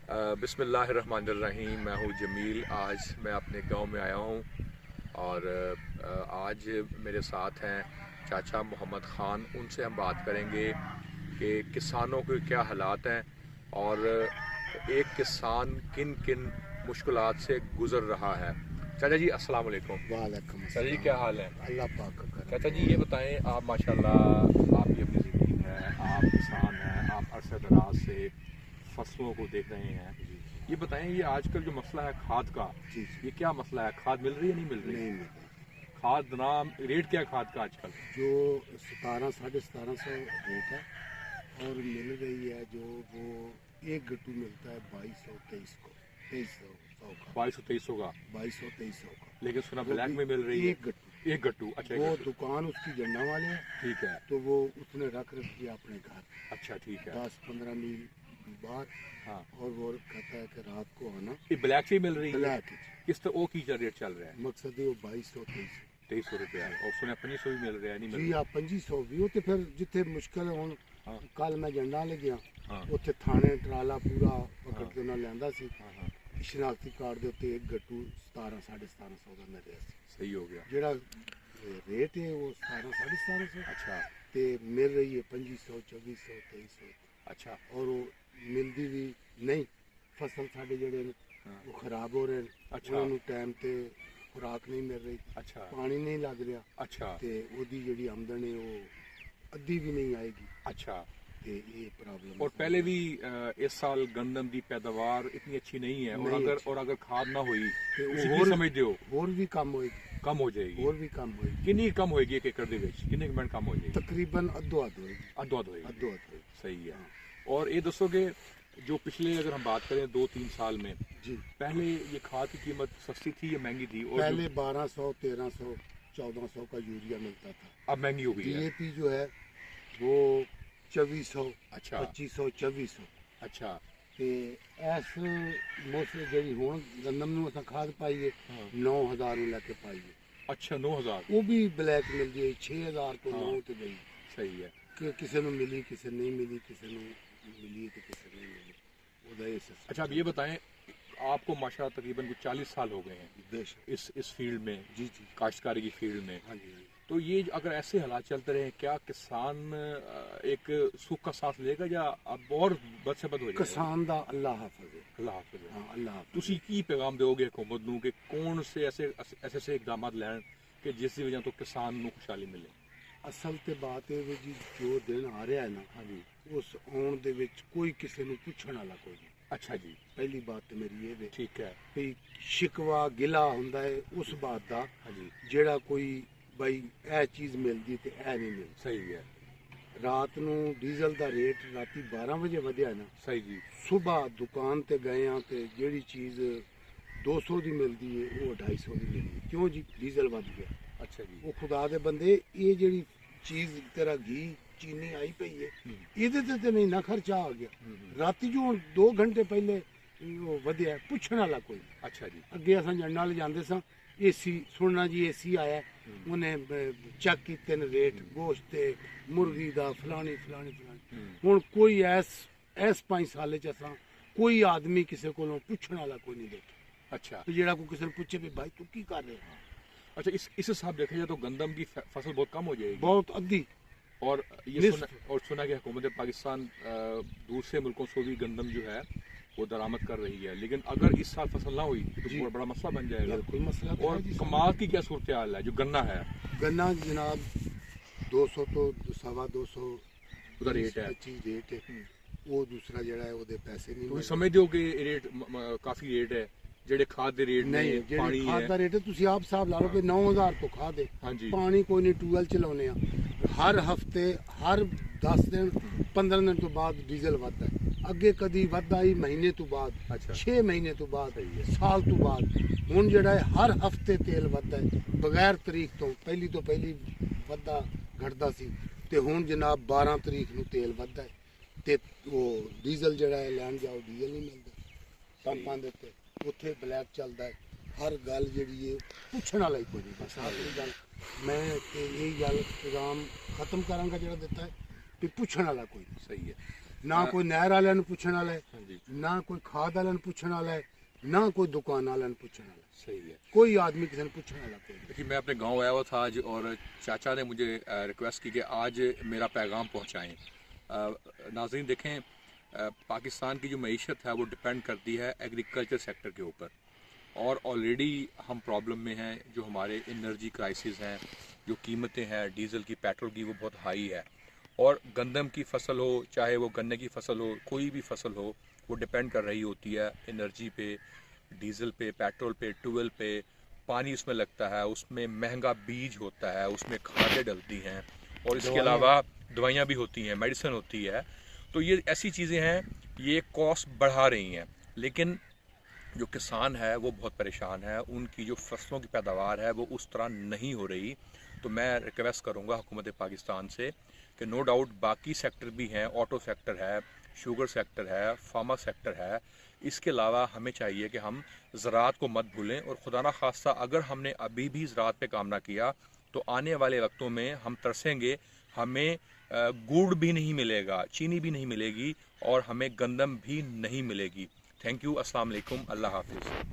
बिस्मिल्लाहिर्रहमानिर्रहीम। मैं हूँ जमील। आज मैं अपने गांव में आया हूँ और आज मेरे साथ हैं चाचा मोहम्मद ख़ान। उनसे हम बात करेंगे कि किसानों के क्या हालात हैं और एक किसान किन किन मुश्किलात से गुज़र रहा है। चाचा जी अस्सलाम वालेकुम। वालेकुम चाचा जी क्या हाल है? अल्लाह पाक का करम। चाचा जी ये बताएं, आप माशाल्लाह आपकी अपनी ज़मीन है, आप किसान हैं, आप अरसे दराज से फसलों को देख रहे हैं। ये बताएं, ये आजकल जो मसला है खाद का, जी ये क्या मसला है? खाद मिल रही है नहीं मिल रही? नहीं मिला। खाद नाम रेट क्या है खाद का आजकल? जो 1700-1750 रेट है और मिल रही है जो वो एक गट्टू मिलता है 2200-2300 को, 2300 का, 2200-2300 का, 2200-2300 का। लेकिन सुना वो ब्लैक भी में मिल रही है एक गट्टू। एक गट्टू। अच्छा, एक वो गट्टू। दुकान उसकी झंडा वाले है, ठीक है। तो वो उसने रख रखी है अपने घर अच्छा ठीक है। 10-15 मील बाहर। हाँ, और वो कहता है कि रात को आना। ये ब्लैक से ही मिल रही है? ब्लैक किस तो ओ की क्या रेट चल रहा है? मकसद है वो 2200-2300। 2300 रुपया। और सुना 2500 भी मिल रहा है नहीं मिल जी रहा? हाँ 2500 भी हो तो फिर जिथे मुश्किल हूँ। हाँ। कल मैं झंडा ले गया, हाँ ਉੱਥੇ ਥਾਣੇ ਟਰਾਲਾ ਪੂਰਾ ਪਕੜ ਹਾਂ। ਕੇ ਉਹਨਾਂ ਲਿਆਂਦਾ ਸੀ। हाँ हाँ, ਸ਼ਨਾਖਤੀ ਕਾਰਡ ਦੇ ਉੱਤੇ ਇੱਕ ਗੱਟੂ 1700-1750 ਦਾ ਮਿਲਿਆ ਸੀ। सही हो गया। ਜਿਹੜਾ ਰੇਟ ਹੈ ਉਹ 1700-1750 अच्छा ਤੇ ਮਿਲ ਰਹੀ ਹੈ 2500, 2400, 2300। अच्छा। ਔਰ ਉਹ ਮਿਲਦੀ ਵੀ ਨਹੀਂ। ਫਸਲ ਸਾਡੇ ਜਿਹੜੇ ਨੇ हाँ, ਉਹ ਖਰਾਬ ਹੋ ਰਹੇ ਨੇ, ਅੱਛਾ। ਉਹਨਾਂ ਨੂੰ ਟਾਈਮ ਤੇ ਖੁਰਾਕ ਨਹੀਂ ਮਿਲ ਰਹੀ, अच्छा ਪਾਣੀ ਨਹੀਂ ਲੱਗ ਰਿਹਾ अच्छा ਤੇ ਉਹਦੀ ਜਿਹੜੀ ਆਮਦਨ ਹੈ ਉਹ ਅੱਧੀ ਵੀ ਨਹੀਂ ਆਏਗੀ। अच्छा। ਤੇ ਇਹ ਪ੍ਰੋਬਲਮ और पहले भी इस साल गंदम की पैदावार इतनी अच्छी नहीं है, और नहीं अगर अच्छी। और अगर खाद ना हुई ਤੇ ਤੁਸੀਂ ਹੋਰ ਕੀ ਸਮਝਦੇ ਹੋ ਹੋਰ ਵੀ ਕੰਮ ਹੋਏਗੀ, कम हो जाएगी? ਹੋਰ ਵੀ ਕੰਮ ਹੋਏਗੀ। किन्नी कम होएगी एक एकड़ ਦੇ ਵਿੱਚ? किन्ने मिनट कम हो जाएगी? ਤਕਰੀਬਨ ਅੱਧੋ ਅੱਧ ਹੋਏਗੀ, अद्धो अध होएगी। ਅੱਧੋ ਅੱਧ ਹੋਏਗੀ। सही है। और ये दसोगे जो पिछले अगर हम बात करें 2-3 साल में, जी पहले ये खाद की कीमत सस्ती थी या महंगी थी? और पहले 1200, 1300, 1400 का यूरिया मिलता था। अब महंगी हो गई है? डीएपी जो है वो 2400, अच्छा 2500, 2400। अच्छा। ਤੇ ਇਸ ਮੌਸਮ ਜਿਹੜੀ ਹੁਣ ਗੰਦਮ ਨੂੰ ਅਸੀਂ ਖਾਦ ਪਾਈਏ हाँ। 9000 ਨੂੰ ਲੈ ਕੇ ਪਾਈਏ, अच्छा 9000। ਉਹ ਵੀ ਬਲੈਕ ਮਿਲਦੀ ਹੈ 6000 ਤੋਂ हाँ। 9 ਤੇ ਗਈ सही है। ਕਿ ਕਿਸੇ ਨੂੰ ਮਿਲੀ, ਕਿਸੇ ਨਹੀਂ ਮਿਲੀ, ਕਿਸੇ ਨੂੰ ਮਿਲੀ ਤੇ ਕਿਸੇ ਨੂੰ ਨਹੀਂ ਮਿਲੀ। ਉਹਦਾ ਇਹ ਸਿਸਟਮ। अच्छा, अब ये बताएं, आपको माशाल्लाह तकरीबन कुछ 40 साल हो गए हैं बेशक। इस फील्ड में, जी जी काश्तकारी की फील्ड में। हाँ जी हाँ जी। तो ये अगर ऐसे हालात चलते रहे, क्या किसान एक सुख का सांस लेगा या अब और बद से बद हो जाएगा? ਕਿਸਾਨ ਦਾ ਅੱਲਾ ਹਾਫਿਜ਼ ਹੈ। अल्लाह हाफिज़। ਹਾਂ ਅੱਲਾ ਹਾਫਿਜ਼। ਤੁਸੀਂ ਕੀ ਪੈਗਾਮ ਦਿਓਗੇ ਹਕੂਮਤ ਨੂੰ ਕਿ ਕੌਣ ਸੇ ਐਸੇ ਇਕਦਾਮਾਤ ਲੈਣ ਕਿ ਜਿਸ ਦੀ ਵਜ੍ਹਾ ਤੋਂ ਕਿਸਾਨ ਨੂੰ ਖੁਸ਼ਹਾਲੀ ਮਿਲੇ? ਅਸਲ ਤੇ ਬਾਤ ਇਹ ਵੀ ਜੀ ਜੋ ਦਿਨ ਆ ਰਿਹਾ ਹੈ ਨਾ, ਹਾਂਜੀ। ਉਸ ਆਉਣ ਦੇ ਵਿੱਚ ਕੋਈ ਕਿਸੇ ਨੂੰ ਪੁੱਛਣ ਵਾਲਾ ਕੋਈ ਨਹੀਂ। ਅੱਛਾ ਜੀ, ਪਹਿਲੀ ਬਾਤ ਤੇ ਮੇਰੀ ਇਹ ਵੇ ਠੀਕ ਹੈ। ਵੀ ਸ਼ਿਕਵਾ ਗਿਲਾ ਹੁੰਦਾ ਹੈ ਉਸ ਬਾਤ ਦਾ, ਹਾਂਜੀ, ਜਿਹੜਾ ਕੋਈ ਬਈ ਇਹ ਚੀਜ਼ ਮਿਲਦੀ ਤੇ ਇਹ ਨਹੀਂ ਮਿਲਦੀ। ਸਹੀ ਹੈ। ਰਾਤ ਨੂੰ ਡੀਜ਼ਲ ਦਾ ਰੇਟ ਰਾਤੀ 12 ਵਜੇ ਵਧਿਆ ਨਾ, ਸਹੀ ਜੀ। ਸਵੇਰ ਦੁਕਾਨ ਤੇ ਗਏ ਆ ਤੇ ਜਿਹੜੀ ਚੀਜ਼ 200 ਦੀ ਮਿਲਦੀ ਹੈ ਉਹ 250 ਦੀ ਮਿਲਦੀ ਹੈ। ਕਿਉਂ ਜੀ? ਡੀਜ਼ਲ ਵੱਧ ਗਿਆ। ਅੱਛਾ ਜੀ। ਉਹ ਖੁਦਾ ਦੇ ਬੰਦੇ, ਇਹ ਜਿਹੜੀ ਚੀਜ਼ ਤੇਰਾ ਘੀ ਚੀਨੀ ਆਈ ਪਈ ਹੈ, ਇਹਦੇ ਤੇ ਮਹੀਨਾ ਖਰਚਾ ਆ ਗਿਆ। ਰਾਤੀ ਜੋ ਹੁਣ 2 ਘੰਟੇ ਪਹਿਲੇ ਉਹ ਵਧਿਆ, ਪੁੱਛਣ ਵਾਲਾ ਕੋਈ ਨਹੀਂ। ਅੱਛਾ ਜੀ। ਅੱਗੇ ਅਸਾਂ ਜੰਡ ਨਾਲ ਜਾਂਦੇ ਸਾਂ, ਏਸੀ ਸੁਣਨਾ ਜੀ, ਏਸੀ ਆਇਆ, ਉਹਨੇ ਚੈੱਕ ਕੀਤੇ ਨੇ ਰੇਟ ਗੋਸ਼ਤ ਤੇ ਮੁਰਗੀ ਦਾ ਫਲਾਣੀ। ਹੁਣ ਕੋਈ ਐਸ 5 ਸਾਲੇ ਚ ਅਸਾਂ ਕੋਈ ਆਦਮੀ ਕਿਸੇ ਕੋਲੋਂ ਪੁੱਛਣ ਵਾਲਾ ਕੋਈ ਨਹੀਂ ਦੇਖਿਆ अच्छा ਵੀ ਜਿਹੜਾ ਕੋਈ ਕਿਸੇ ਨੂੰ ਪੁੱਛੇ ਵੀ ਭਾਈ ਤੂੰ ਕੀ ਕਰ ਰਿਹਾ। अच्छा। इस हिसाब देखा जाए तो गंदम की फसल बहुत कम हो जाएगी। ਬਹੁਤ ਅੱਧੀ। और ये निस्फ। सुना कि हुकूमत पाकिस्तान दूसरे मुल्कों से भी गंदम जो है वो दरामद कर रही है, लेकिन अगर इस साल फसल ना हुई तो जी। बहुत बड़ा मसला बन जाएगा। बिल्कुल मसला तो और है जी। कमाल की क्या सूरत हाल है जो गन्ना है? गन्ना जनाब 200 ਤੋਂ 250 ਉਹਦਾ ਰੇਟ ਹੈ। 25 ਰੇਟ ਹੈ। ਉਹ ਦੂਸਰਾ ਜਿਹੜਾ ਹੈ ਉਹਦੇ ਪੈਸੇ ਨਹੀਂ ਤੁਸੀਂ ਮਿਲਦੇ। ਸਮਝਦੇ ਹੋ ਕਿ ਰੇਟ ਕਾਫੀ ਰੇਟ ਹੈ ਜਿਹੜੇ ਖਾਦ ਦੇ ਰੇਟ ਨੇ, ਨਹੀਂ ਪਾਣੀ ਜਿਹੜੀ ਖਾਦ ਹੈ? ਦਾ ਰੇਟ ਹੈ ਤੁਸੀਂ ਆਪ ਹਿਸਾਬ ਲਾ ਲਓ ਕਿ 9000 ਤੋਂ ਖਾਦ ਹੈ, ਹਾਂਜੀ। ਪਾਣੀ ਕੋਈ ਨਹੀਂ, ਟੂਵੈਲ ਚਲਾਉਨੇ ਆ ਹਰ ਹਫਤੇ, ਹਰ 10 ਦਿਨ 15 ਦਿਨ ਤੋਂ ਬਾਅਦ ਡੀਜ਼ਲ ਵੱਧਦਾ ਹੈ। ਅੱਗੇ ਕਦੀ ਵੱਧਦਾ ਹੀ ਮਹੀਨੇ ਤੋਂ ਬਾਅਦ, ਅੱਛਾ। 6 ਮਹੀਨੇ ਤੋਂ ਬਾਅਦ, ਸਹੀ ਹੈ। ਸਾਲ ਤੋਂ ਬਾਅਦ। ਹੁਣ ਜਿਹੜਾ ਹੈ ਹਰ ਹਫਤੇ ਤੇਲ ਵੱਧਦਾ ਹੈ ਬਗੈਰ ਤਰੀਕ ਤੋਂ ਪਹਿਲੀ ਵੱਧਦਾ ਘਟਦਾ ਸੀ, ਤੇ ਹੁਣ ਜਨਾਬ 12 ਤਰੀਕ ਨੂੰ ਤੇਲ ਵੱਧਦਾ ਹੈ ਤੇ ਉਹ ਡੀਜ਼ਲ ਜਿਹੜਾ ਹੈ ਲੈਣ ਜਾਓ ਡੀਜ਼ਲ ਨਹੀਂ ਮਿਲਦਾ ਪੰਪਾਂ ਦੇ ਉੱਤੇ, ਉੱਥੇ ਬਲੈਕ ਚੱਲਦਾ ਹੈ। ਹਰ ਗੱਲ ਜਿਹੜੀ ਹੈ ਪੁੱਛਣ ਵਾਲਾ ਹੀ ਕੋਈ ਨਹੀਂ। ਬਸ ਆਖਰੀ ਗੱਲ ਮੈਂ ਤੇ ਇਹ ਗੱਲ ਪੈਗਾਮ ਖਤਮ ਕਰਾਂਗਾ ਜਿਹੜਾ ਦਿੱਤਾ ਹੈ ਵੀ ਪੁੱਛਣ ਵਾਲਾ ਕੋਈ ਨਹੀਂ। सही है। ਨਾ ਕੋਈ ਨਹਿਰ ਵਾਲਿਆਂ ਨੂੰ ਪੁੱਛਣ ਵਾਲਾ ਹੈ, हाँ जी, ਨਾ ਕੋਈ ਖਾਦ ਵਾਲਿਆਂ ਨੂੰ ਪੁੱਛਣ ਵਾਲਾ ਹੈ, ਨਾ ਕੋਈ ਦੁਕਾन ਵਾਲਿਆਂ ਨੂੰ ਪੁੱਛਣ वाला, सही है। कोई आदमी किसी ने पूछने वाला कोई नहीं। देखिए मैं अपने गांव आया हुआ था आज और चाचा ने मुझे रिक्वेस्ट की कि आज मेरा पैगाम पहुंचाएं। नाज़रीन देखें, पाकिस्तान की जो मईशत है वो डिपेंड करती है एग्रीकल्चर सेक्टर के ऊपर, और ऑलरेडी हम प्रॉब्लम में हैं। जो हमारे एनर्जी क्राइसिस हैं, जो कीमतें हैं डीज़ल की, पेट्रोल की, वो बहुत हाई है। और गंदम की फसल हो, चाहे वो गन्ने की फसल हो, कोई भी फसल हो, वो डिपेंड कर रही होती है एनर्जी पे, डीज़ल पे, पेट्रोल पे, ट्यूबवेल पे, पानी उसमें लगता है, उसमें महंगा बीज होता है, उसमें खादें डलती हैं, और इसके अलावा दवाइयाँ भी होती हैं, मेडिसिन होती है। तो ये ऐसी चीज़ें हैं, ये कॉस्ट बढ़ा रही हैं। लेकिन जो किसान है वो बहुत परेशान है, उनकी जो फसलों की पैदावार है वो उस तरह नहीं हो रही। तो मैं रिक्वेस्ट करूँगा हुकूमत पाकिस्तान से कि नो डाउट बाकी सेक्टर भी हैं, ऑटो सेक्टर है, शुगर सेक्टर है, फार्मा सेक्टर है, इसके अलावा हमें चाहिए कि हम ज़राअत को मत भूलें। और खुदा ना खास्ता अगर हमने अभी भी ज़राअत पे काम ना किया तो आने वाले वक्तों में हम तरसेंगे, हमें गुड़ भी नहीं मिलेगा, चीनी भी नहीं मिलेगी, और हमें गंदम भी नहीं मिलेगी। थैंक यू, अस्सलाम वालेकुम, अल्लाह हाफिज़।